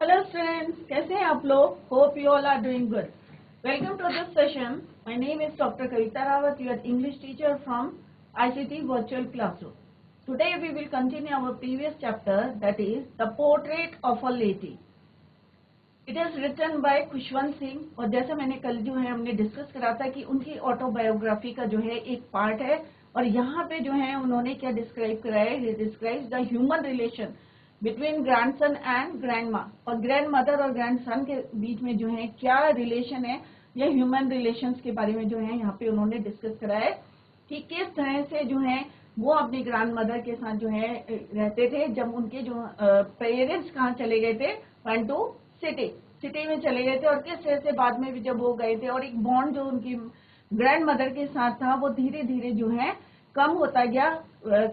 Hello students, कैसे हैं आप लोग? Hope you all are doing good. Welcome to this session. My name is doctor Kavita Rawat, your English teacher from ICT virtual classroom. Today we will continue our previous chapter, that is the portrait of a lady. It is written by Khushwant Singh. और जैसे मैंने कल जो है हमने discuss करा था कि उनकी ऑटोबायोग्राफी का जो है एक पार्ट है, और यहाँ पे जो है उन्होंने क्या डिस्क्राइब करा है, he describes the human relation between grandson and grandma. और ग्रैंड मदर और ग्रैंडसन के बीच में जो है क्या रिलेशन है, या ह्यूमन रिलेशंस के बारे में जो है यहाँ पे उन्होंने डिस्कस करा है कि किस तरह से जो है वो अपनी ग्रैंड मदर के साथ जो है रहते थे जब उनके जो पेरेंट्स कहाँ चले गए थे, वेंट टू सिटी में चले गए थे, और किस तरह से बाद में भी जब वो गए थे और एक बॉन्ड जो उनकी ग्रैंड मदर के साथ था वो धीरे धीरे जो है कम होता गया.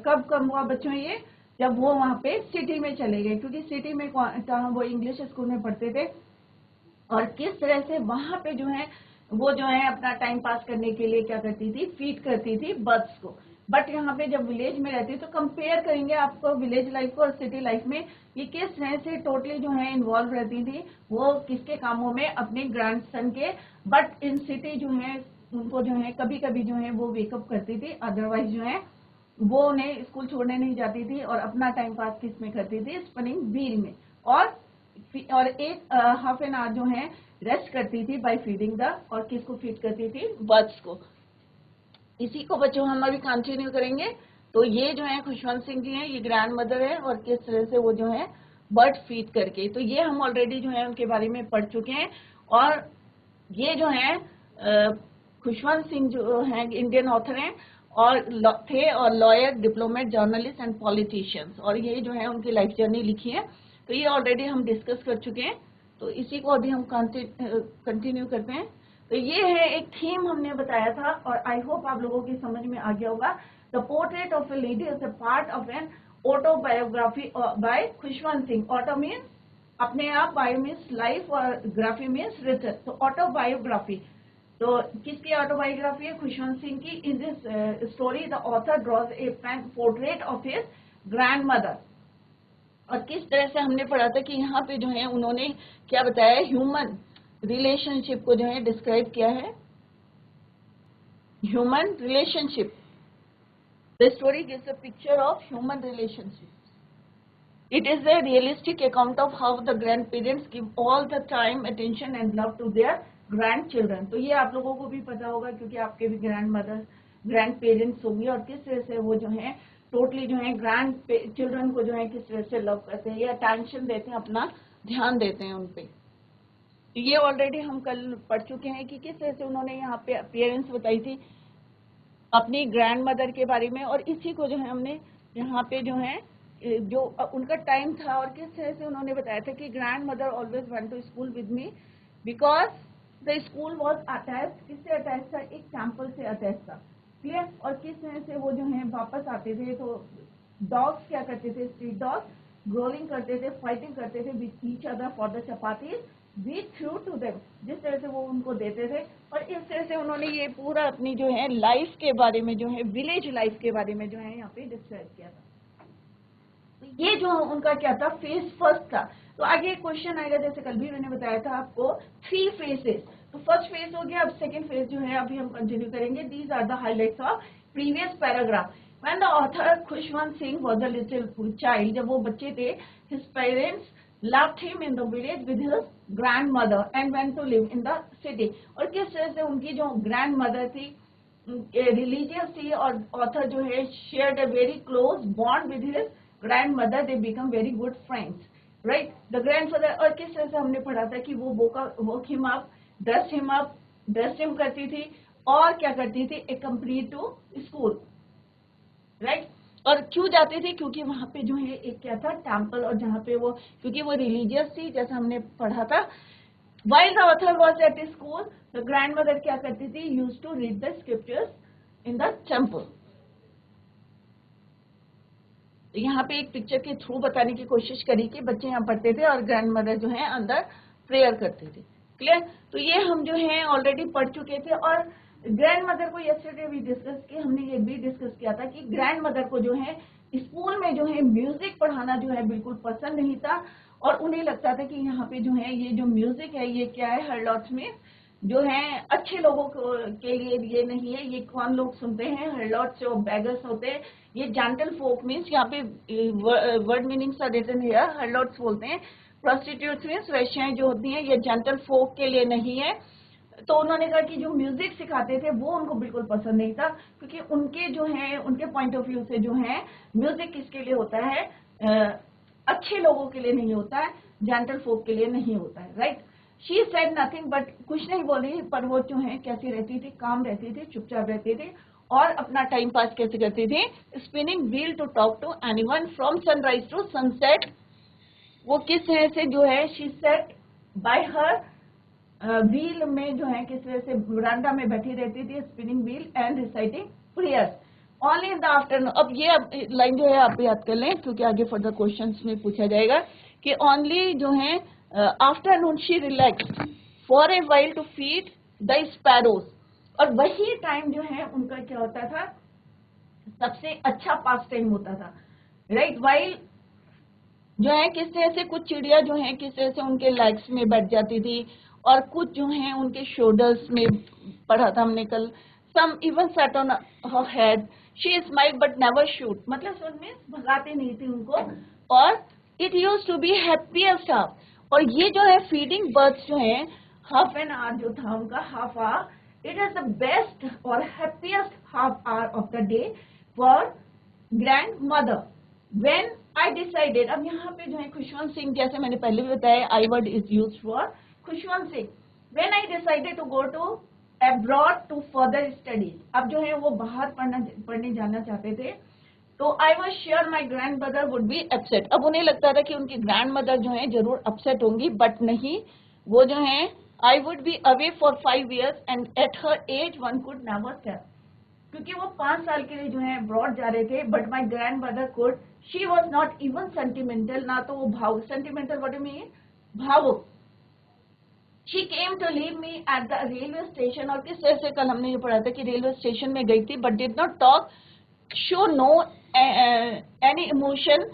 कब कम हुआ बच्चों? ये जब वो वहां पे सिटी में चले गए, क्योंकि सिटी में वो इंग्लिश स्कूल में पढ़ते थे, और किस तरह से वहां पे जो है वो जो है अपना टाइम पास करने के लिए क्या करती थी, फीड करती थी बर्ड्स को. बट यहाँ पे जब विलेज में रहती तो कंपेयर करेंगे आपको विलेज लाइफ को और सिटी लाइफ में, ये किस तरह से टोटली जो है इन्वॉल्व रहती थी वो किसके कामों में, अपने ग्रैंडसन के. बट इन सिटी जो है उनको जो है कभी कभी जो है वो वेकअप करती थी, अदरवाइज जो है वो उन्हें स्कूल छोड़ने नहीं जाती थी और अपना टाइम पास किस में करती थी, स्पिनिंग व्हील में. और एक हाफ एन आवर जो है रेस्ट करती थी बाय फीडिंग द, और किसको फीड करती थी, बर्ड्स को. इसी को बच्चों हम अभी कंटिन्यू करेंगे. तो ये जो है खुशवंत सिंह जी हैं, ये ग्रैंड मदर है, और किस तरह से वो जो है बर्ड फीड करके, तो ये हम ऑलरेडी जो है उनके बारे में पढ़ चुके हैं. और ये जो है खुशवंत सिंह जो है इंडियन ऑथर हैं और थे, और lawyer, diplomat, journalist and politicians. और ये जो है उनकी लाइफ जर्नी लिखी है, तो ये ऑलरेडी हम डिस्कस कर चुके हैं. तो इसी को अभी हम कंटिन्यू करते हैं. तो ये है एक थीम हमने बताया था, और आई होप आप लोगों की समझ में आ गया होगा. The portrait of a lady is a part of an autobiography by Khushwant Singh. Auto means अपने आप, बायो मीन्स लाइफ, और ग्राफी मीन्स रिटन. तो ऑटोबायोग्राफी, तो किसकी ऑटोबायोग्राफी है? खुशवंत सिंह की. In this story the author draws a portrait of his grandmother. और किस तरह से हमने पढ़ा था कि यहाँ पे जो है उन्होंने क्या बताया, ह्यूमन रिलेशनशिप को जो है डिस्क्राइब किया है. Human relationship, the story gives a picture of human relationship. It is a realistic account of how the grandparents give all the time, attention and love to their grandchildren. तो ये आप लोगों को भी पता होगा क्योंकि आपके भी ग्रैंड मदर, ग्रैंड पेरेंट्स होंगे, और किस तरह से वो जो है टोटली जो है ग्रैंड चिल्ड्रन को जो है किस तरह से लव करते हैं या अटेंशन देते हैं, अपना ध्यान देते हैं उन पे. ये ऑलरेडी हम कल पढ़ चुके हैं कि किस तरह से उन्होंने यहाँ पे अपीयरेंस बताई थी अपनी ग्रैंड मदर के बारे में. और इसी को जो है हमने यहाँ पे जो है जो उनका टाइम था, और किस तरह से उन्होंने बताया था कि grandmother always went to school with me because the school was attached. किससे अटैच था? एक टेम्पल से अटैच था. क्लियर. और किस तरह से वो जो है वापस आते थे तो डॉग्स क्या करते थे, स्ट्रीट डॉग्स ग्रोलिंग करते थे, फाइटिंग करते थे with each other for the chapatis we threw to them. जिस तरह से वो उनको देते थे, और इस तरह से उन्होंने ये पूरा अपनी जो है लाइफ के बारे में जो है विलेज लाइफ के बारे में जो है यहाँ पे डिस्क्राइब किया था. ये जो उनका क्या था, फेज फर्स्ट था. तो आगे क्वेश्चन आएगा, जैसे कल भी मैंने बताया था आपको 3 फेजेस. तो फर्स्ट फेज हो गया, अब सेकंड फेज जो है अभी हम कंटिन्यू करेंगे. These are the highlights of previous paragraph. When the author Khushwant Singh was a little child, जब वो बच्चे थे, his parents left him in the village with his grandmother and went to live in the city. और किस तरह से उनकी जो ग्रैंड मदर थी रिलीजियस थी, और ऑथर जो है shared a very close bond with his grandmother, they become very good friends, right? The grandfather, और किस तरह से हमने पढ़ा था कि वो woke him up, dressed him करती थी, और क्या करती थी, accompany to school, right? और क्यों जाते थे? क्योंकि वहां पे जो है एक क्या था, टेम्पल, और जहाँ पे वो, क्योंकि वो रिलीजियस थी, जैसा हमने पढ़ा था. While the author was at school, the grandmother क्या करती थी, used to read the scriptures in the temple. यहाँ पे एक पिक्चर के थ्रू बताने की कोशिश करी कि बच्चे यहाँ पढ़ते थे और ग्रैंड मदर जो है अंदर प्रेयर करते थे. क्लियर. तो ये हम जो है ऑलरेडी पढ़ चुके थे. और ग्रैंड मदर को यस्टरडे भी डिस्कस किया, हमने ये भी डिस्कस किया था कि ग्रैंड मदर को जो है स्कूल में जो है म्यूजिक पढ़ाना जो है बिल्कुल पसंद नहीं था, और उन्हें लगता था कि यहाँ पे जो है ये जो म्यूजिक है ये क्या है, हर्लॉट्स में जो है अच्छे लोगों के लिए ये नहीं है। ये कौन लोग सुनते हैं, हर्लॉट्स जो बैगर्स होते हैं, ये जेंटल फोक मीन्स, यहाँ पे word meanings are written here, harlots बोलते हैं प्रोस्टिट्यूट्स मीन्स वेश्याएं जो होती हैं, ये जेंटल फोक के लिए नहीं है। तो उन्होंने कहा कि जो म्यूजिक सिखाते थे वो उनको बिल्कुल पसंद नहीं था, क्योंकि उनके जो है उनके पॉइंट ऑफ व्यू से जो है म्यूजिक किसके लिए होता है, अच्छे लोगों के लिए नहीं होता है, जेंटल फोक के लिए नहीं होता है, right. She said nothing but, कुछ नहीं बोली, पर वो जो है कैसी रहती थी, काम रहती थी, चुपचाप रहती थी और अपना टाइम पास कैसे करती थी, spinning wheel to talk to anyone from sunrise to sunset. वो किस तरह से जो है, she set by her wheel में जो है किस तरह से वरांडा में बैठी रहती थी, spinning wheel and reciting prayers only in the afternoon. अब ये लाइन जो है आप याद कर लें, क्योंकि आगे फर्दर क्वेश्चंस में पूछा जाएगा कि ओनली जो है afternoon she relax for a while to feed the sparrows. और वही टाइम जो है उनका क्या होता था, सबसे अच्छा पास टाइम होता था, राइट। वाइल जो है किस तरह से कुछ चिड़िया जो है किस तरह से उनके लेग्स में बैठ जाती थी और कुछ जो है उनके शोल्डर्स में, पढ़ा था हमने कल, some even sat on her head, she smile but never shooed, मतलब उनमें भगाते नहीं थी उनको। और it used to be happiest half, और ये जो है फीडिंग बर्ड्स जो है हाफ एन आवर जो था उनका, half hour, it is the best और happiest half hour of the day for grandmother. When I decided, अब यहाँ पे जो है खुशवंत सिंह, जैसे मैंने पहले भी बताया, I word is used for Khushwant Singh. When I decided to go to abroad to further studies, अब जो है वो बाहर पढ़ने जाना चाहते थे, तो I was sure my grandmother would be upset। अब उन्हें लगता था कि उनकी ग्रैंड मदर जो है जरूर अपसेट होंगी, बट नहीं, वो जो है I would be away for 5 years and at her age one could never tell, क्योंकि वो 5 साल के लिए जो है अब्रॉड जा रहे थे। But my grand mother could, she was not even sentimental, ना तो वो भावुक, सेंटिमेंटल व्हाट डू मीन, भावुक। She came to leave me at the railway station, और किस तरह से कल हमने ये पढ़ा था कि रेलवे स्टेशन में गई थी, but did not talk, show no any emotion,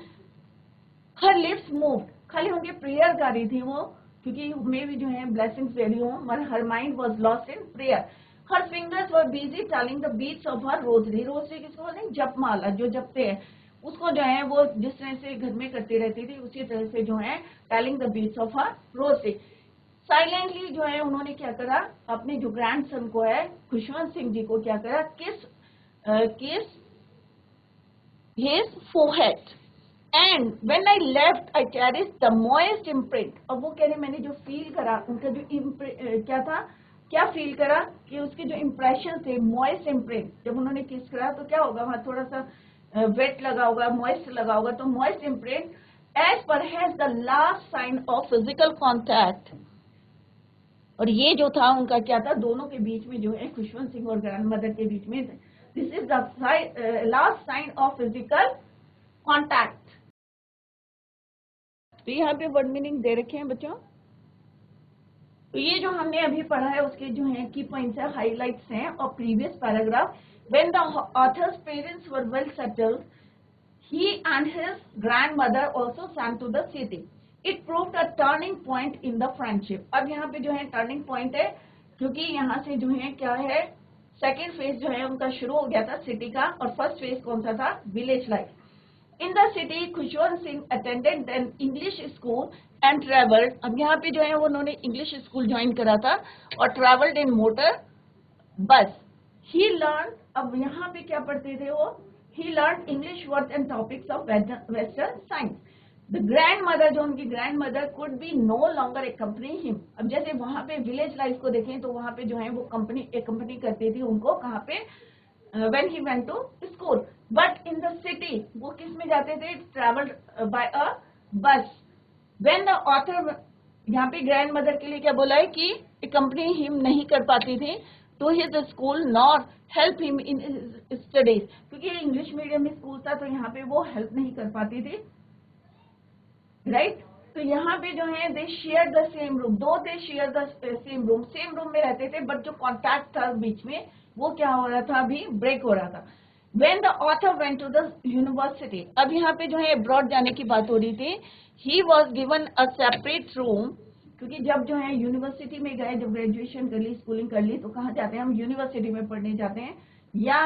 her lips moved, खाली उनकी प्रेयर कर रही थी वो, क्योंकि मे भी जो है ब्लेसिंग्स दे रही हूँ, मगर her mind was lost in prayer. Her fingers were busy telling the beats of her rosary। Rosary किसको बोलते हैं, जपमाला, जो जपते हैं उसको जो है वो जिस तरह से घर में करती रहती थी, उसी तरह से जो है telling the beads of her rosary. Silently जो है उन्होंने क्या करा, अपने जो ग्रैंडसन को है खुशवंत सिंह जी को क्या करा, किस his forehead and when I left I carried the moist imprint। अब वो कह रहे मैंने जो फील करा, उनका जो क्या था, क्या फील करा कि उसके जो इम्प्रेशन थे, मॉइस्ट इम्प्रिंट, जब उन्होंने किस करा तो क्या होगा, वहां थोड़ा सा वेट लगा होगा, मॉइस्ट लगा होगा, तो मॉइस्ट इम्प्रिंट एज पर has the last sign of physical contact. और ये जो था उनका क्या था, दोनों के बीच में जो है, खुशवंत सिंह और ग्रैंड मदर के बीच में, this is the last sign of physical contact. तो यहाँ पे वर्ड मीनिंग दे रखे हैं बच्चों। तो ये जो हमने अभी पढ़ा है उसके जो है की पॉइंट्स है, हाइलाइट्स हैं, और previous paragraph, when the author's parents were well settled, he and his grandmother also sang to the city। It proved a turning point in the friendship। अब यहाँ पे जो है टर्निंग पॉइंट है, क्योंकि यहाँ से जो है क्या है, सेकेंड फेज जो है उनका शुरू हो गया था सिटी का, और फर्स्ट फेज कौन सा था, village life. In the city, Khushwant Singh attended an English school and traveled। अब यहाँ पे जो है उन्होंने इंग्लिश स्कूल ज्वाइन करा था और traveled in motor bus। He learned, अब यहाँ पे क्या पढ़ते थे वो, he learned English words and topics of Western science। The grandmother, जो उनकी grandmother could be no longer accompany him। अब जैसे वहाँ पे विलेज लाइफ को देखें तो वहाँ पे जो है वो accompany करती थी उनको, कहाँ पे, when he went to school। But in the city, वो किस में जाते थे, traveled by a bus। When the author, यहाँ पे ग्रैंड मदर के लिए क्या बोला है कि accompany him नहीं कर पाती थी to his school nor help him in his studies, क्योंकि इंग्लिश मीडियम स्कूल था तो यहाँ पे वो हेल्प नहीं कर पाती थी, राइट। तो यहाँ पे जो है दे शेयर द सेम रूम, दो दे शेयर द सेम रूम में रहते थे, बट जो कॉन्टैक्ट था बीच में वो क्या हो रहा था, अभी ब्रेक हो रहा था। When the author went to the university, अब यहाँ पे जो है अब्रॉड जाने की बात हो रही थी, he was given a separate room, क्योंकि जब जो है यूनिवर्सिटी में गए, जब ग्रेजुएशन कर ली, स्कूलिंग कर ली, तो कहाँ जाते हैं हम? यूनिवर्सिटी में पढ़ने जाते हैं। या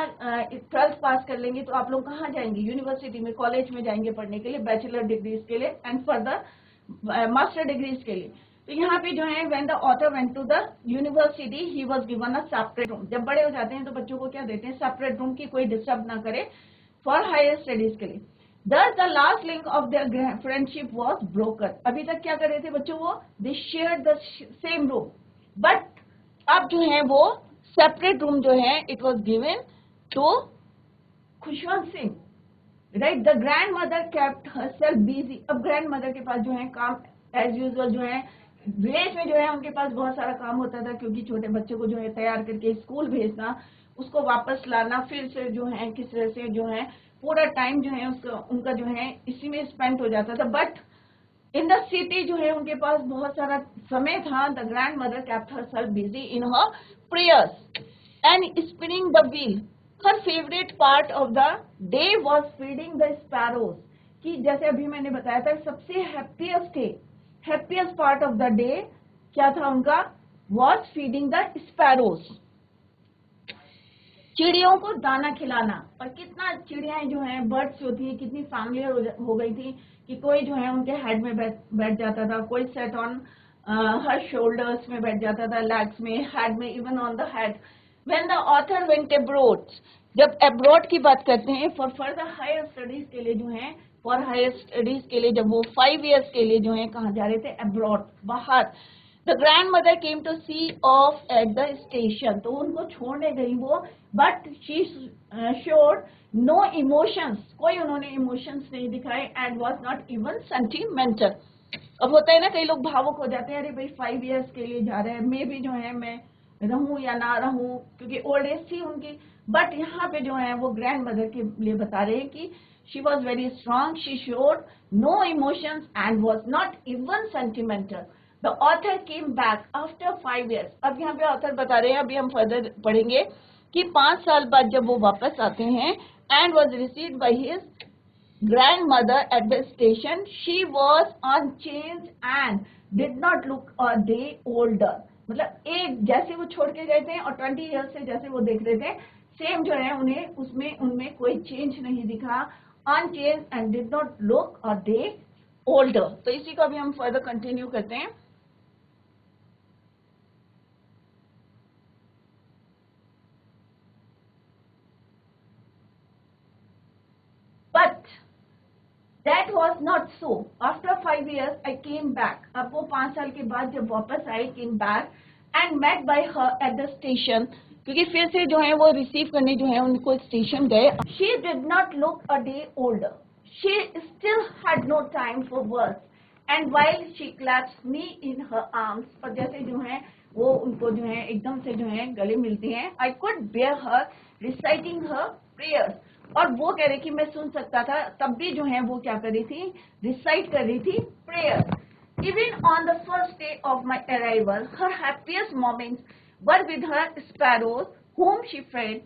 12th पास कर लेंगे तो आप लोग कहाँ जाएंगे? यूनिवर्सिटी में, कॉलेज में जाएंगे पढ़ने के लिए, बैचलर डिग्रीज के लिए एंड फर्दर मास्टर डिग्रीज के लिए। तो यहाँ पे जो है when the author went to the university, he was given a separate room। जब बड़े हो जाते हैं तो बच्चों को क्या देते हैं? सेपरेट रूम, की कोई डिस्टर्ब ना करे फॉर हायर स्टडीज के लिए। Thus the last link of their friendship was broken। अभी तक क्या कर रहे थे बच्चों? वो they shared the same room, but अब जो है वो सेपरेट रूम जो है it was given to Khushwant Singh, right. The grand mother kept herself busy. अब ग्रैंड मदर के पास जो है काम एज यूजुअल जो है विलेज में जो है उनके पास बहुत सारा काम होता था, क्योंकि छोटे बच्चे को जो है तैयार करके स्कूल भेजना, उसको वापस लाना, फिर से जो है किस तरह से जो है पूरा टाइम जो है उसका उनका जो है इसी में स्पेंड हो जाता था। बट इन द सिटी जो है उनके पास बहुत सारा समय था। The grand mother kept herself busy in her prayers and spinning the wheel. Her favourite part of the day was feeding the sparrows, कि जैसे अभी मैंने बताया था सबसे happiest part of the day क्या था उनका? वॉज फीडिंग द स्पैरोज, चिड़ियों को दाना खिलाना। और कितना चिड़ियाएं जो हैं, बर्ड्स होती है, कितनी फैमिलियर हो गई थी कि कोई जो है उनके हेड में बैठ जाता था, कोई सेट ऑन हर शोल्डर्स में बैठ जाता था, लेग्स में, हेड में, even on the head. When the author went abroad, जब अब्रॉड की बात करते हैं फॉर फर्दर हायर स्टडीज के लिए जो है, फॉर हायर स्टडीज के लिए जब वो 5 years के लिए जो है कहाँ जा रहे थे? अब्रॉड, बाहर। The grand mother came to see off at the station, तो उनको छोड़ने गई वो, but she showed no emotions, कोई उन्होंने इमोशंस नहीं दिखाए, and was not even sentimental. अब होता है ना, कई लोग भावुक हो जाते हैं, अरे भाई 5 years के लिए जा रहे हैं, मैं भी जो है मैं रहूं या ना रहूं, क्योंकि ओल्ड एज थी उनकी। बट यहाँ पे जो है वो ग्रैंड मदर के लिए बता रहे हैं कि she was very strong, she showed no emotions and was not even sentimental. The author came back after 5 years। अब यहाँ पे ऑथर बता रहे हैं, अभी हम फर्दर पढ़ेंगे कि 5 साल बाद जब वो वापस आते हैं, and was received by his grandmother at the station, she was unchanged and did not look a day older। मतलब एक जैसे वो छोड़ के गए थे और 20 years से जैसे वो देख रहे थे, सेम जो है उन्हें उसमें उनमें कोई चेंज नहीं दिखा। unchanged and did not look a day older। तो इसी को अभी हम फर्दर कंटिन्यू करते हैं। But that was not so। After 5 years I came back। अब वो 5 साल के बाद जब वापस आए, came back and met by her at the station, क्योंकि फिर से जो है वो रिसीव करने जो है उनको स्टेशन गए। She did not look a day older। She still had no time for words, and while she clasped me in her arms, और जैसे जो है वो उनको जो है एकदम से जो है गले मिलती हैं, I could bear her reciting her prayers। और वो कह रही कि मैं सुन सकता था, तब भी जो है वो क्या कर रही थी? रिसाइट कर रही थी prayer. Even on the first day of my arrival, her happiest moments were with her sparrows whom she fed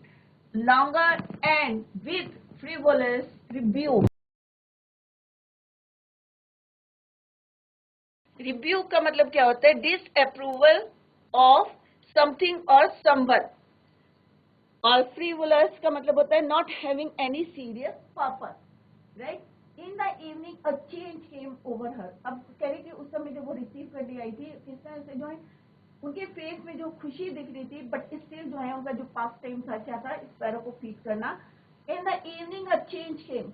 longer and with frivolous rebuke। Rebuke का मतलब क्या होता है? डिसअप्रूवल ऑफ समथिंग और समवन। और फ्रीवुलस का मतलब होता है not having any serious purpose, right. In the evening a change came over हर। अब कह रही कि उस समय जब वो रिसीव करने आई थी, किस तरह से जो है उनके फेस में जो खुशी दिख रही थी, बट स्टिल जो है उनका जो पास्ट टाइम था क्या था? स्पैरो को फीड करना। इन द इवनिंग अ चेंज केम,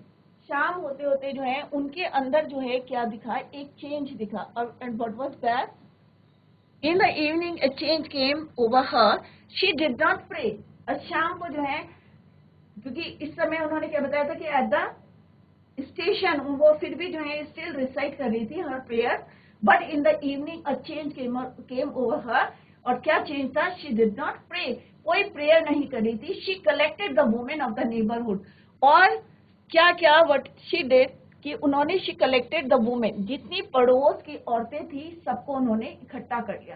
शाम होते होते जो है उनके अंदर जो है क्या दिखा? एक चेंज दिखा। और and what was that? In the evening a change came over her, she did not pray। और शाम को जो है, क्योंकि इस समय उन्होंने क्या बताया था कि एट द स्टेशन वो फिर भी जो है स्टिल रिसाइट कर रही थी her prayer, but in the evening a change came over her. और क्या चेंज था? शी डिड नॉट प्रे, कोई प्रेयर नहीं कर रही थी। She collected the women of the neighbourhood. और क्या क्या व्हाट शी डिड कि उन्होंने शी कलेक्टेड द वुमेन, जितनी पड़ोस की औरतें थी सबको उन्होंने इकट्ठा कर लिया।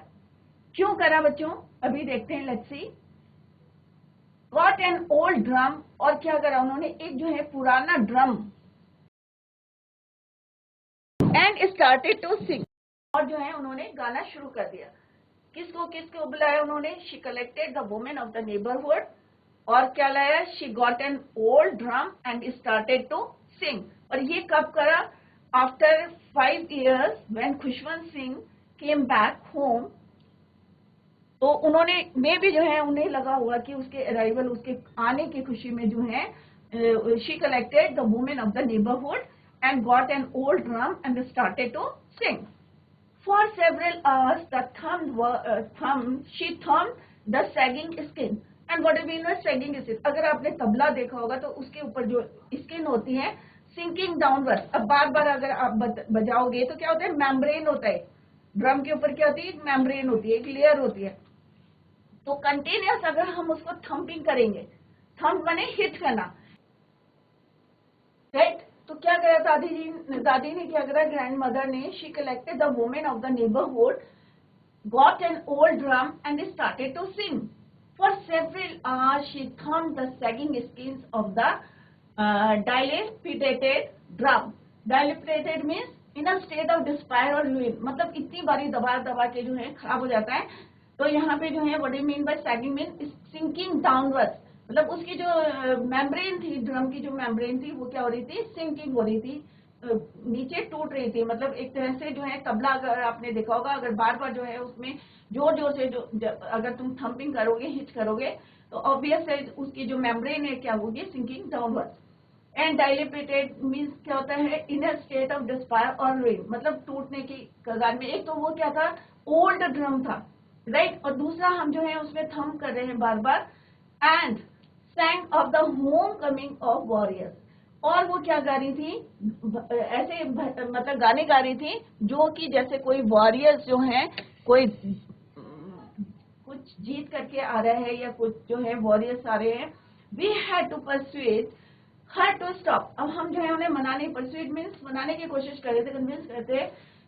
क्यों करा बच्चों? अभी देखते हैं, let's see. Got an old drum, और क्या करा उन्होंने, एक जो है पुराना drum, and started to sing, और जो है उन्होंने गाना शुरू कर दिया। किसको किसको बुलाया उन्होंने, she collected the women of the neighbourhood, और क्या लाया, she got an old drum and started to sing. और ये कब करा, after 5 years when Khushwant Singh came back home, तो उन्होंने में भी जो है उन्हें लगा हुआ कि उसके अराइवल, उसके आने की खुशी में जो है, she collected the women of the neighbourhood and got an old drum and started to sing. For several hours, she thumbed the sagging skin. And what do you mean by sagging skin? अगर आपने तबला देखा होगा तो उसके ऊपर जो skin होती है sinking downwards, अब बार बार अगर आप बजाओगे तो क्या होता है, मेम्ब्रेन होता है, ड्रम के ऊपर क्या होती है, मेम्ब्रेन होती है, एक लेयर होती है। तो कंटिन्यूस अगर हम उसको थम्पिंग करेंगे, थम्प माने हिट करना, राइट। तो क्या करा दादी ने क्या करा, ग्रैंड मदर ने, she collected the women of the neighbourhood, got an old drum and started to sing. For several hours she thumped the sagging skins of the dilapidated drum. dilapidated means in a state of disrepair और ruin, मतलब इतनी बारी दबा दबा के जो है खराब हो जाता है। तो यहाँ पे जो है what do you mean by sagging mean sinking downwards, मतलब उसकी जो मेम्ब्रेन थी, ड्रम की जो मेम्ब्रेन थी वो क्या हो रही थी, सिंकिंग हो रही थी, नीचे टूट रही थी। मतलब एक तरह से जो है तबला अगर आपने देखा होगा, अगर बार बार जो है उसमें जोर जोर से जो अगर तुम थम्पिंग करोगे, हिट करोगे, तो ऑब्वियस है उसकी जो मेम्ब्रेन है क्या होगी, सिंकिंग डाउनवर्ड्स। एंड डायलिपेटेड मीन्स क्या होता है, इन अ स्टेट ऑफ डिस्पायर और रुइन, मतलब टूटने की कगार में। एक तो वो क्या था, ओल्ड ड्रम था, राइट, और दूसरा हम जो है उसमें थम कर रहे हैं बार बार। And sang of the homecoming of warriors, और वो क्या गा रही थी, ऐसे मतलब गाने गा रही थी जो कि जैसे कोई वॉरियर्स जो हैं, कोई कुछ जीत करके आ रहा है या कुछ जो है वॉरियर्स आ रहे हैं। We had to persuade her to stop, अब हम जो है उन्हें मनाने, परसुएड मीन्स मनाने की कोशिश कर रहे थे, कन्विंस करते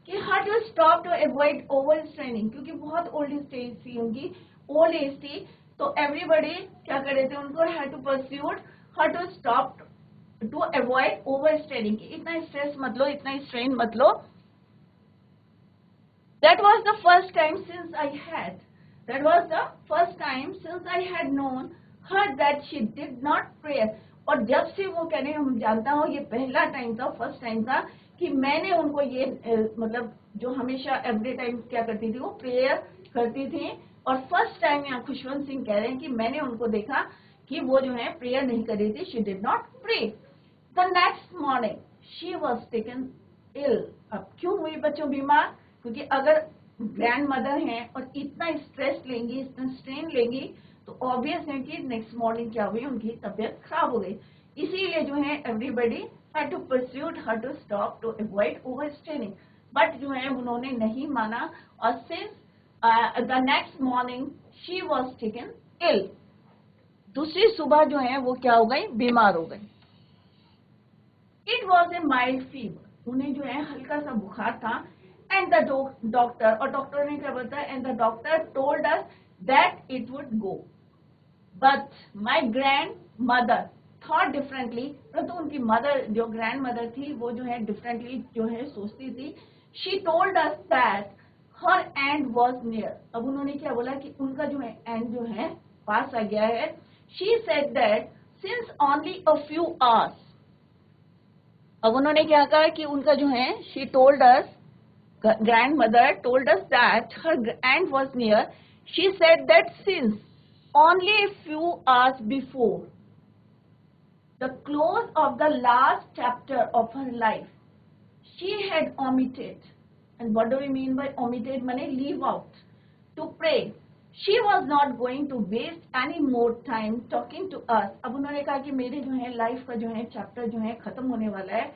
कि her to stop to avoid overstraining, क्योंकि बहुत ओल्ड स्टेज थी उनकी, ओल्ड एज थी। तो एवरीबडी क्या कर रहे थे, उनको had to persuade her to stop to avoid overstraining, की इतना स्ट्रेस मत लो, इतना स्ट्रेन मत लो। That was the first time since I had known her that she did not pray. और जब से वो कहने हम जानता हूँ, ये पहला टाइम था, फर्स्ट टाइम था कि मैंने उनको ये मतलब जो हमेशा एवरी टाइम क्या करती थी, वो प्रेयर करती थी। और फर्स्ट टाइम यहाँ खुशवंत सिंह कह रहे हैं कि मैंने उनको देखा कि वो जो है प्रेयर नहीं कर रही थी, she did not pray. The next morning she was taken ill. अब क्यों हुई बच्चों बीमार, क्योंकि अगर ग्रैंड मदर हैं और इतना स्ट्रेस लेंगी, इतना स्ट्रेन लेंगी, तो ऑब्वियस है कि नेक्स्ट मॉर्निंग क्या हुई, उनकी तबीयत खराब हो गई। इसीलिए जो है everybody had to persuade her to stop to avoid overstraining, but जो है उन्होंने नहीं माना, और since the next morning she was taken ill, दूसरी सुबह जो है वो क्या हो गई, बीमार हो गई। It was a mild fever, उन्हें जो है हल्का सा बुखार था। एंड द डॉक्टर, और डॉक्टर ने क्या बताया, and the doctor told us that it would go, but my grand mother thought differently. तो उनकी मदर, जो ग्रैंड मदर थी, वो जो है डिफरेंटली जो है सोचती थी। She told us that her and was near, अब उन्होंने क्या बोला कि उनका जो है एंड जो है पास आ गया है। She said that since only a few hours, अब उन्होंने क्या कहा कि उनका जो है, she told us, grandmother told us that her end was near. She said that since only a few hours before the close of the last chapter of her life, she had omitted, and what do we mean by omitted? Mane leave out, to pray. She was not going to waste any more time talking to us. अब उन्होंने कहा कि मेरे जो है life का जो है चैप्टर जो है खत्म होने वाला है,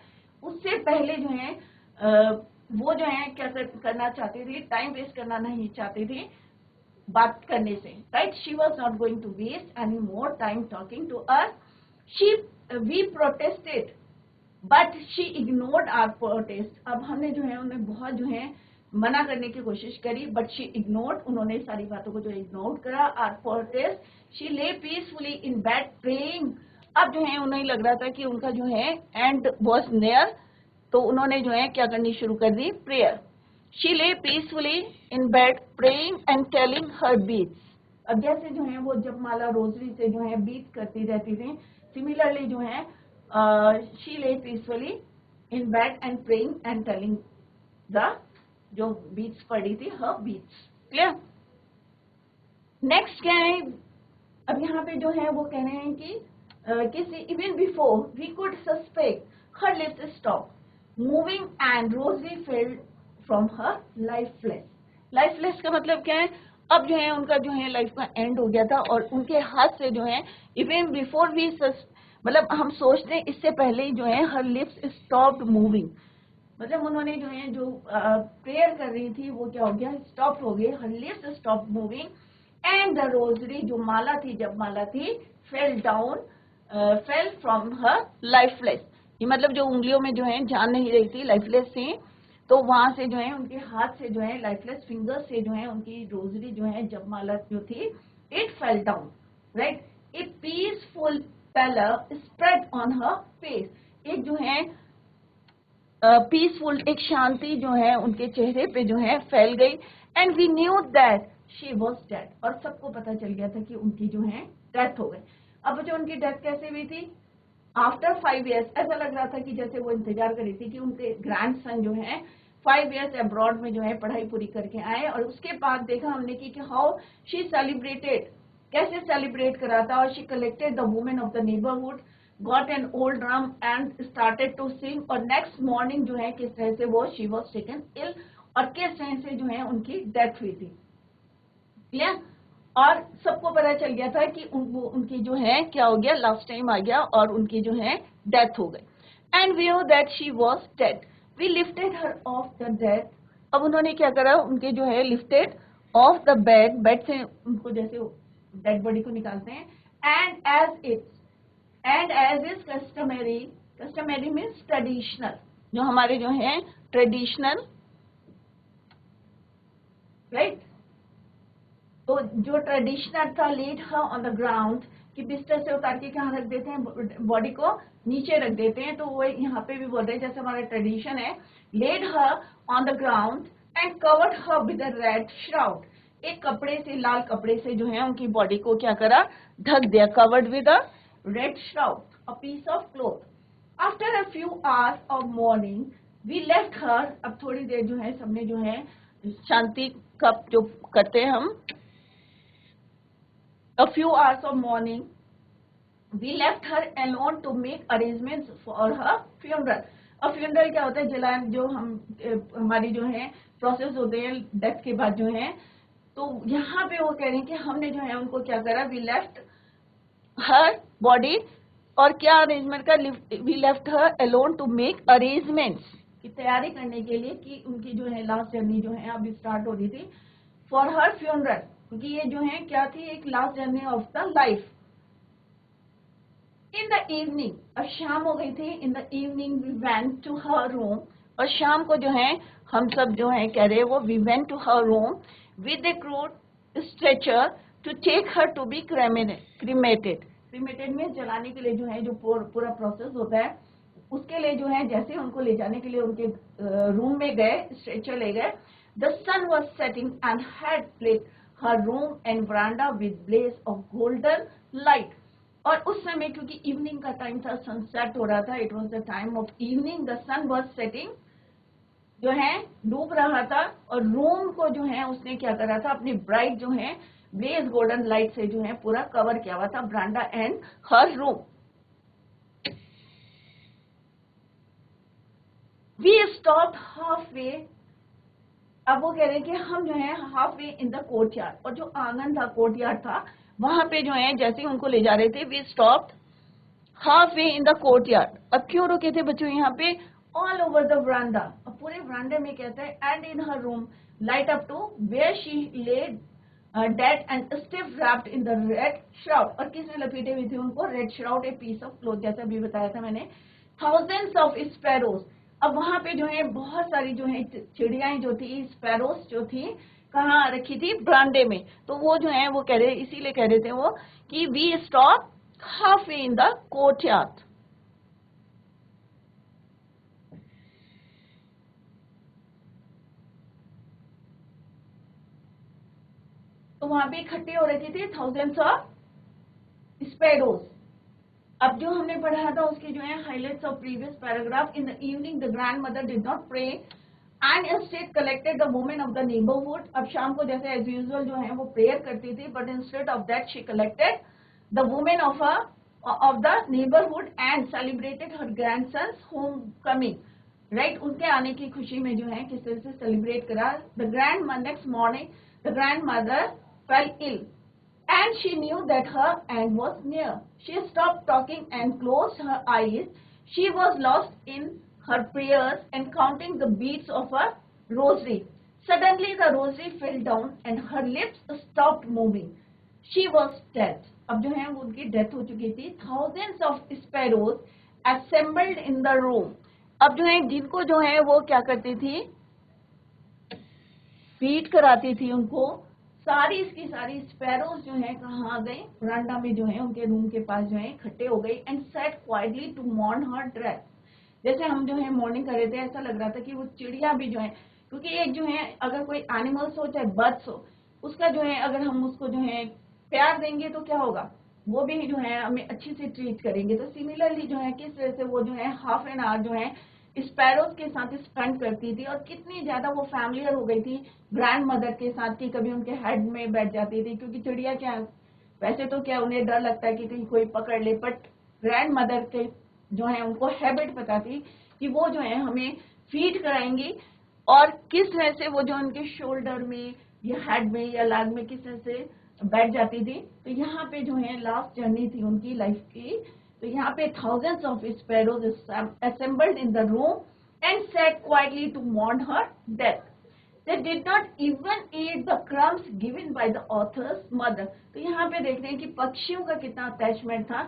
उससे पहले जो है वो जो है क्या करना चाहती थी, टाइम वेस्ट करना नहीं चाहती थी बात करने से, right. She was not going to waste any more time talking to us. We protested but she ignored our protest, अब हमने जो है उन्हें बहुत जो है मना करने की कोशिश करी, बट शी इग्नोर्ड, उन्होंने सारी बातों को जो इग्नोर करा। और for this she lay peacefully in bed praying. अब जो है उन्हें लग रहा था कि उनका जो है एंड वाज नियर, तो उन्होंने जो है क्या करनी शुरू कर दी, prayer. She lay peacefully in bed praying and telling her beads. अब जैसे जो है वो जपमाला रोजरी से जो है बीट करती रहती थी, सिमिलरली जो है she lay peacefully in bed and praying and telling the जो बीट्स पढ़ी थी हर बीट्स। क्लियर? नेक्स्ट क्या है, अब यहाँ पे जो है वो कह रहे हैं कि even before we could suspect her lips stop moving and rosary felled from her lifeless. Lifeless का मतलब क्या है, अब जो है उनका जो है लाइफ का एंड हो गया था और उनके हाथ से जो है इवन बिफोर वी मतलब हम सोचते हैं इससे पहले ही जो है हर लिप्स स्टॉप्ड मूविंग, मतलब उन्होंने जो है जो प्रेयर कर रही थी वो क्या हो गया, स्टॉप हो गई, हर lips stop moving and the rosary जो माला थी, जब माला थी, fell down fell from her lifeless. ये मतलब जो उंगलियों में जो है जान नहीं रही थी, लाइफलेस थी, तो वहां से जो है उनके हाथ से जो है लाइफलेस फिंगर्स से जो है उनकी रोजरी जो है जपमाला जो थी, it fell down, right. A peaceful pallor spread on her face, एक जो है पीसफुल एक शांति जो है उनके चेहरे पे जो है फैल गई। And we knew that she was dead, और सबको पता चल गया था कि उनकी जो है डेथ हो गई। अब जो उनकी डेथ कैसे हुई थी, आफ्टर 5 years, ऐसा लग रहा था कि जैसे वो इंतजार कर रही थी कि उनके ग्रैंडसन जो है 5 years अब्रॉड में जो है पढ़ाई पूरी करके आए, और उसके बाद देखा हमने कि हाउ शी सेलिब्रेटेड, कैसे सेलिब्रेट करा था। और she collected the women of the neighbourhood, got an old drum and started to sing, और नेक्स्ट मॉर्निंग जो है किस तरह से वो शी वॉज टेकन इल, और किस तरह से जो है उनकी डेथ हुई थी। क्लियर? और सबको पता चल गया था कि उनकी जो है क्या हो गया, लास्ट टाइम आ गया और उनकी जो है डेथ हो गई। And we know that she was dead, we lifted her off the dead. अब उन्होंने क्या करा, उनके जो है lifted off the bed, bed से उनको जैसे डेड बॉडी को निकालते हैं, and as is customary, customary means traditional, जो हमारे जो है ट्रेडिशनल, राइट, तो जो ट्रेडिशनल था, let her on the ground, कि बिस्तर से उतार के कहाँ रख देते हैं, बॉडी को नीचे रख देते हैं, तो वो यहाँ पे भी बोल रहे हैं जैसे हमारा ट्रेडिशन है, laid her on the ground and covered her with a red shroud, एक कपड़े से, लाल कपड़े से जो है उनकी बॉडी को क्या करा, ढक दिया, covered with a red shroud, a piece of cloth. After a few hours of morning we left her, अब थोड़ी देर जो है सबने जो है शांति कप जो करते हैं हम, a few hours of morning we left her alone to make arrangements for her funeral। और funeral क्या होता है, जलान, जो हम हमारी जो है प्रोसेस होते हैं डेथ के बाद जो है, तो यहाँ पे वो कह रहे हैं कि हमने जो है उनको क्या करा, वी लेफ्ट हर बॉडी, और क्या अरेंजमेंट का, we left her alone to make arrangements, की तैयारी करने के लिए कि उनकी जो है लास्ट जर्नी जो है अभी स्टार्ट हो रही थी, फॉर हर फ्यूनरल, क्योंकि ये जो है क्या थी, एक last journey of the life. In the evening, अब शाम हो गई थी, in the evening we went to her room, और शाम को जो है हम सब जो है कह रहे हैं वो, we went to her room with a crude stretcher to take her to be cremated. Cremated में जलाने के लिए जो है जो पूरा प्रोसेस होता है, उसके लिए जो है जैसे उनको ले जाने के लिए उनके रूम में गए, स्ट्रेचर ले गए, the sun was setting and had lit her room and veranda with blaze of golden light। और उस समय क्योंकि इवनिंग का टाइम था, सनसेट हो रहा था, it was the time of evening, the sun was setting, जो है डूब रहा था, और रूम को जो है उसने क्या करा था, अपनी ब्राइट जो है ब्लेज गोल्डन लाइट से जो है पूरा कवर किया हुआ था, verandah and her room. We stop half way, अब वो कह रहे हैं कि हम जो है half way in the courtyard, और जो आंगन था, कोर्टयार्ड था, वहां पे जो है जैसे ही उनको ले जा रहे थे, we stop half way in the courtyard. अब क्यों रुके थे बच्चों यहाँ पे, ऑल ओवर द वरांडा, अब पूरे वरांडे में कहते हैं, and in her room light up to where she lay dead and stiff wrapped in the red shroud, और किसने लपेटे हुए थे उनको, red shroud, a piece of cloth, जैसा भी बताया था मैंने। थाउजेंड्स ऑफ स्पैरोज, अब वहां पे जो है बहुत सारी जो है चिड़ियाएं जो थी, स्पैरोस जो थी, कहाँ रखी थी? बरामदे में। तो वो जो है वो कह रहे, इसीलिए कह रहे थे वो कि we stop half in the courtyard. तो वहां पे इकट्ठे हो रखे थे थाउजेंड्स ऑफ स्पैरोज। अब जो हमने पढ़ा था उसके जो है highlights of previous paragraph. In the evening the grand mother did not pray and instead collected the women of the neighbourhood. अब शाम को जैसे एज यूजुअल जो है वो प्रेयर करती थी, but instead of that she collected the women of the neighbourhood and celebrated her grandson's homecoming. Right, उनके आने की खुशी में जो है किस तरह से सेलिब्रेट करा। The grand next morning the grand mother fell ill and she knew that her end was near. She stopped talking and closed her eyes. She was lost in her prayers and counting the beads of her rosary. Suddenly the rosary fell down and her lips stopped moving. She was dead. अब जो है उनकी death हो चुकी थी। Thousands of sparrows assembled in the room. अब जो है जिनको जो है वो क्या करती थी? फीड कराती थी उनको। सारी इसकी सारी स्पैरोज जो है कहाँ आ गए? वरांडा में जो है उनके रूम के पास जो है इकट्ठे हो गई। And sat quietly to mourn her death. जैसे हम जो है मॉर्निंग कर रहे थे, ऐसा लग रहा था कि वो चिड़िया भी जो है, क्योंकि एक जो है अगर कोई एनिमल्स हो चाहे बर्ड्स हो, उसका जो है अगर हम उसको जो है प्यार देंगे तो क्या होगा? वो भी जो है हमें अच्छे से ट्रीट करेंगे। तो सिमिलरली जो है किस तरह से वो जो है हाफ एन आवर जो है स्पैरोज के साथ स्पेंड करती थी, और कितनी ज्यादा वो फैमिलियर हो गई थी ग्रैंड मदर के साथ कि कभी उनके हेड में बैठ जाती थी। क्योंकि चिड़िया क्या, वैसे तो क्या उन्हें डर लगता है कि कहीं कोई पकड़ ले, बट ग्रैंड मदर के जो है उनको हैबिट पता थी कि वो जो है हमें फीड कराएंगी, और किस तरह से वो जो उनके शोल्डर में या हेड में या लेग में किस तरह से बैठ जाती थी। तो यहाँ पे जो है लास्ट जर्नी थी उनकी लाइफ की। तो यहाँ पे thousands of sparrows assembled in the room and sat quietly to mourn her death. They did not even eat the crumbs given by the author's mother. तो यहाँ पे देख रहे हैं कि पक्षियों का कितना अटैचमेंट था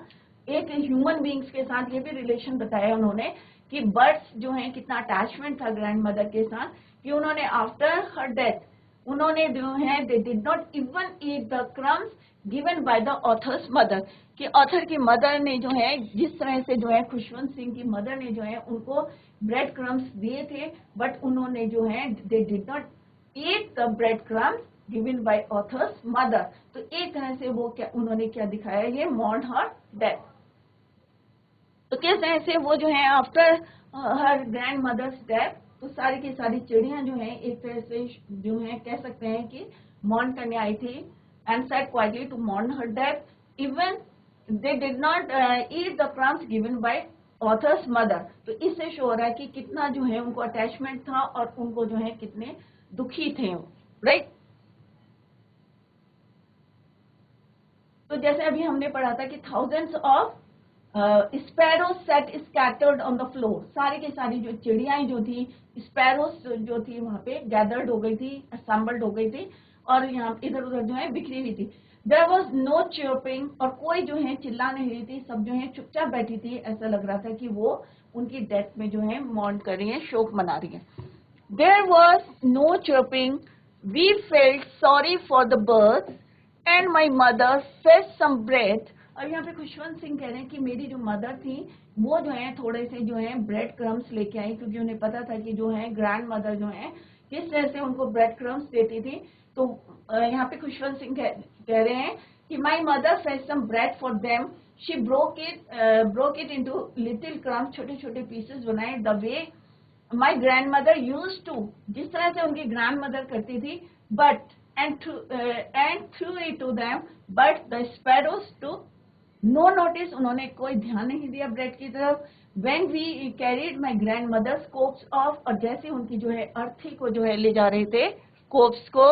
एक ह्यूमन बींग्स के साथ। ये भी रिलेशन बताया उन्होंने कि बर्ड्स जो है कितना अटैचमेंट था ग्रैंड मदर के साथ, कि उन्होंने आफ्टर हर डेथ उन्होंने जो है दे did not even eat the crumbs given by the author's mother, कि ऑथर की मदर ने जो है जिस तरह से जो है खुशवंत सिंह की मदर ने जो है उनको ब्रेड क्रम्स दिए थे, बट उन्होंने जो है दे did not eat the bread crumbs given by author's mother. तो एक तरह से वो क्या उन्होंने क्या दिखाया, ये मॉर्न हर डेथ। तो किस तरह से वो जो है after her grand mother's death, तो सारी की सारी चिड़ियां जो है एक तरह से जो है कह सकते हैं कि मॉर्न करने आई थी। And said quietly to mourn her death even they did not eat the crumbs given by author's mother. तो इससे शो हो रहा है कि कितना जो है उनको अटैचमेंट था और उनको जो है कितने दुखी थे, राइट। तो जैसे अभी हमने पढ़ा था कि thousands of sparrows set scattered on the floor. सारी की सारी जो चिड़ियाएं जो थी, स्पैरोज जो थी वहां पे गैदर्ड हो गई थी, असेंबल्ड हो गई थी, और यहाँ इधर उधर जो है बिखरी हुई थी। देयर वाज नो चर्पिंग, और कोई जो है चिल्ला नहीं रही थी, सब जो है चुपचाप बैठी थी। ऐसा लग रहा था कि वो उनकी डेथ में जो है मौन कर रही है, शोक मना रही है। There was no chirping, we felt sorry for the birds and my mother fed some bread. और यहाँ पे खुशवंत सिंह कह रहे हैं कि मेरी जो मदर थी वो जो है थोड़े से जो है ब्रेड क्रम्स लेके आई, क्योंकि उन्हें पता था कि जो है ग्रैंड मदर जो है किस तरह से उनको ब्रेड क्रम्स देती थी। तो यहाँ पे खुशवंत सिंह कह रहे हैं कि my mother fed some bread for them, she broke it into little crumbs, छोटे छोटे पीसेस बनाए, the way my grand mother use to, जिस तरह से उनकी ग्रैंड मदर करती थी, but and threw it to them, but the sparrows took no notice. उन्होंने कोई ध्यान नहीं दिया ब्रेड की तरफ। When we carried my grandmother's scopes off, और जैसे उनकी जो है अर्थी को जो है ले जा रहे थे स्कोप्स को,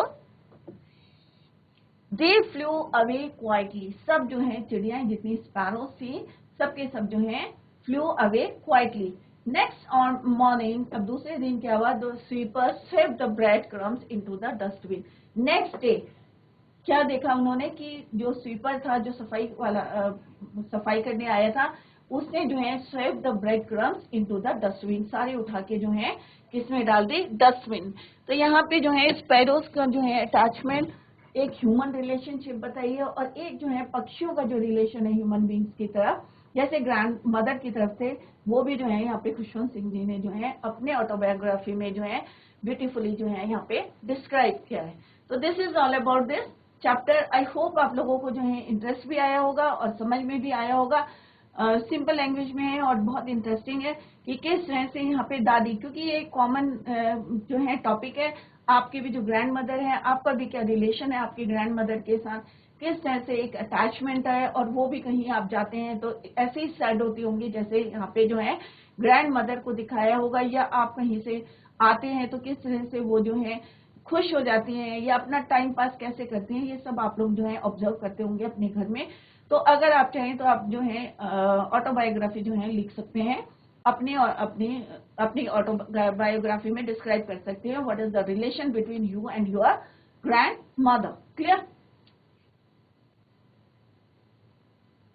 they flew away quietly. सब जो है चिड़ियाएं जितनी स्पैरोज थी सबके सब जो है flew away quietly. Next on morning, अब दूसरे दिन क्या हुआ, the sweeper swept the bread crumbs into the dustbin. Next day क्या देखा उन्होंने कि जो स्वीपर था, जो सफाई वाला सफाई करने आया था, उसने जो है swept the bread crumbs into the dustbin, सारे उठा के जो है किसमें डाल दी, डस्टबिन। तो यहाँ पे जो है स्पैरोज का जो है अटैचमेंट, एक ह्यूमन रिलेशनशिप बताइए, और एक जो है पक्षियों का जो रिलेशन है ह्यूमन बींग्स की तरफ, जैसे ग्रैंड मदर की तरफ से, वो भी जो है यहाँ पे खुशवंत सिंह जी ने जो है अपने ऑटोबायोग्राफी में जो है ब्यूटीफुली जो है यहाँ पे डिस्क्राइब किया है। तो this is all about this chapter. I hope आप लोगों को जो है इंटरेस्ट भी आया होगा और समझ में भी आया होगा। सिंपल लैंग्वेज में है और बहुत इंटरेस्टिंग है कि किस तरह से यहाँ पे दादी, क्योंकि ये कॉमन जो है टॉपिक है, आपकी भी जो ग्रैंड मदर है, आपका भी क्या रिलेशन है आपकी ग्रैंड मदर के साथ, किस तरह से एक अटैचमेंट है, और वो भी कहीं आप जाते हैं तो ऐसे ही सैड होती होंगी जैसे यहाँ पे जो है ग्रैंड मदर को दिखाया होगा, या आप कहीं से आते हैं तो किस तरह से वो जो है खुश हो जाती हैं या अपना टाइम पास कैसे करती हैं, ये सब आप लोग जो है ऑब्जर्व करते होंगे अपने घर में। तो अगर आप चाहें तो आप जो है ऑटोबायोग्राफी जो है लिख सकते हैं, अपनी और अपनी ऑटोबायोग्राफी में डिस्क्राइब कर सकते हैं what is the relation between you and your grand mother. Clear?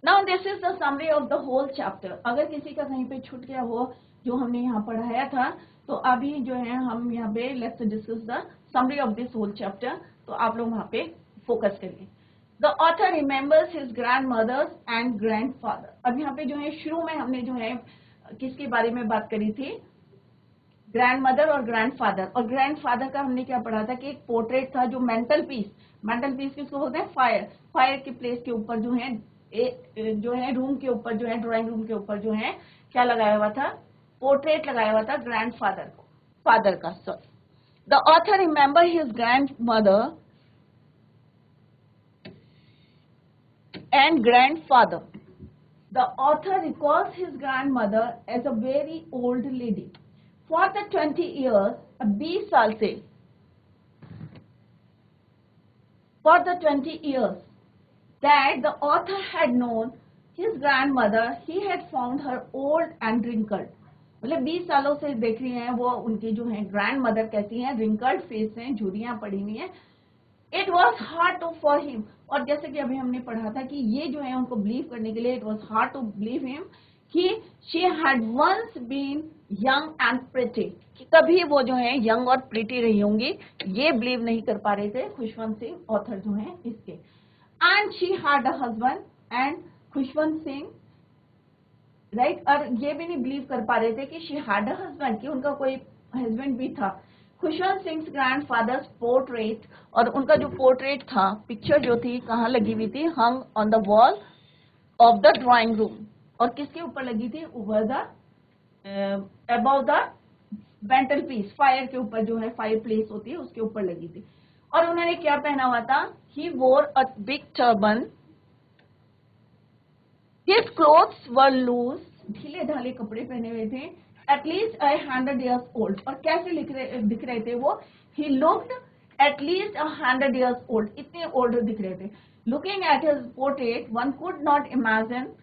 Now this is the summary of the whole chapter. अगर किसी का कहीं पे छूट गया हो जो हमने यहाँ पढ़ाया था, तो अभी जो है हम यहाँ पे let's discuss the summary of this whole chapter. तो आप लोग वहाँ पे फोकस करिए। The author remembers his grand mother's and grand father. अब यहाँ पे जो है शुरू में हमने जो है किसके बारे में बात करी थी, ग्रैंड मदर और ग्रैंड फादर। और ग्रैंड फादर का हमने क्या पढ़ा था कि एक पोर्ट्रेट था जो मेंटल पीस किसको बोलते हैं, फायर की प्लेस के ऊपर जो है जो है रूम के ऊपर जो है ड्राइंग रूम के ऊपर जो है क्या लगाया हुआ था, पोर्ट्रेट लगाया हुआ था ग्रैंड फादर का। Sorry, the author remember his grand mother and grandfather. The author recalls his grandmother as a very old lady. For the 20 years, 20 साल से, for the 20 years that the author had known his grandmother, he had found her old and wrinkled. मतलब 20 सालों से देख रही हैं वो उनकी जो है ग्रैंड मदर कैसी हैं, रिंकल्ड फेस हैं, झुर्रियां पड़ी हुई हैं। It was hard to for him, और जैसे कि अभी हमने पढ़ा था कि ये जो है उनको बिलीव करने के लिए it was hard to believe him कि she had once been young and pretty, कि कभी वो जो है यंग और प्रिटी रही होंगी, ये बिलीव नहीं कर पा रहे थे खुशवंत सिंह ऑथर जो है इसके। And she had a husband and Khushwant Singh, right, और ये भी नहीं बिलीव कर पा रहे थे कि शी हैड अ हस्बैंड, कि उनका कोई हस्बैंड भी था। खुशवंत सिंह ग्रैंडफादर्स पोर्ट्रेट, और उनका जो पोर्ट्रेट था, पिक्चर जो थी कहाँ लगी हुई थी, हंग on the wall of the drawing room, और किसके ऊपर लगी थी, over the above the mental peace, fire के ऊपर जो है फायर प्लेस होती है उसके ऊपर लगी थी। और उन्होंने क्या पहना हुआ था, he wore a big turban, his clothes were loose, ढीले ढाले कपड़े पहने हुए थे, एटलीस्ट 100 years old, और कैसे दिख रहे थे वो, he looked at least 100 years old, इतने ओल्ड दिख रहे थे। Looking at his portrait one could not imagine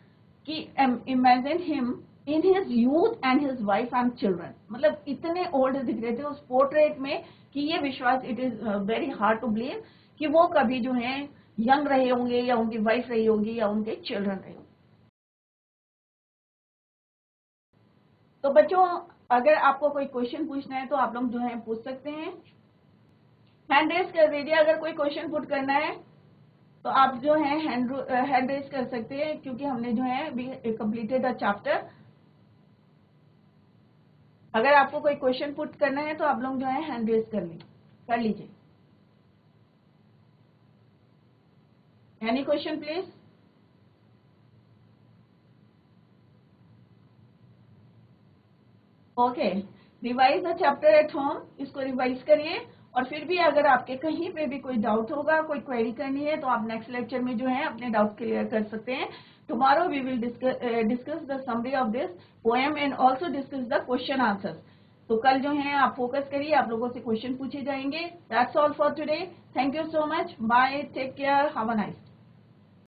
him in his youth and his wife and children, मतलब इतने ओल्ड दिख रहे थे उस पोर्ट्रेट में कि ये विश्वास, it is very hard to believe कि वो कभी जो है यंग रहे होंगे, या उनकी वाइफ रही होगी, या उनके चिल्ड्रन रहे होंगे। तो बच्चों, अगर आपको कोई क्वेश्चन पूछना है तो आप लोग जो है पूछ सकते हैं, हैंड रेज कर दीजिए। अगर कोई क्वेश्चन पुट करना है तो आप जो है हैंड रेज कर सकते हैं, क्योंकि हमने जो है कंप्लीटेड अ चैप्टर। अगर आपको कोई क्वेश्चन पुट करना है तो आप लोग जो है हैंड रेज कर लीजिए। Any question please? Okay, revise the chapter at home, इसको रिवाइज करिए, और फिर भी अगर आपके कहीं पे भी कोई डाउट होगा, कोई क्वेरी करनी है, तो आप नेक्स्ट लेक्चर में जो है अपने डाउट क्लियर कर सकते हैं। Tomorrow we will discuss the summary of this poem and also discuss the question answers. तो कल जो है आप फोकस करिए, आप लोगों से क्वेश्चन पूछे जाएंगे। That's all for today, thank you so much, bye, take care, have a nice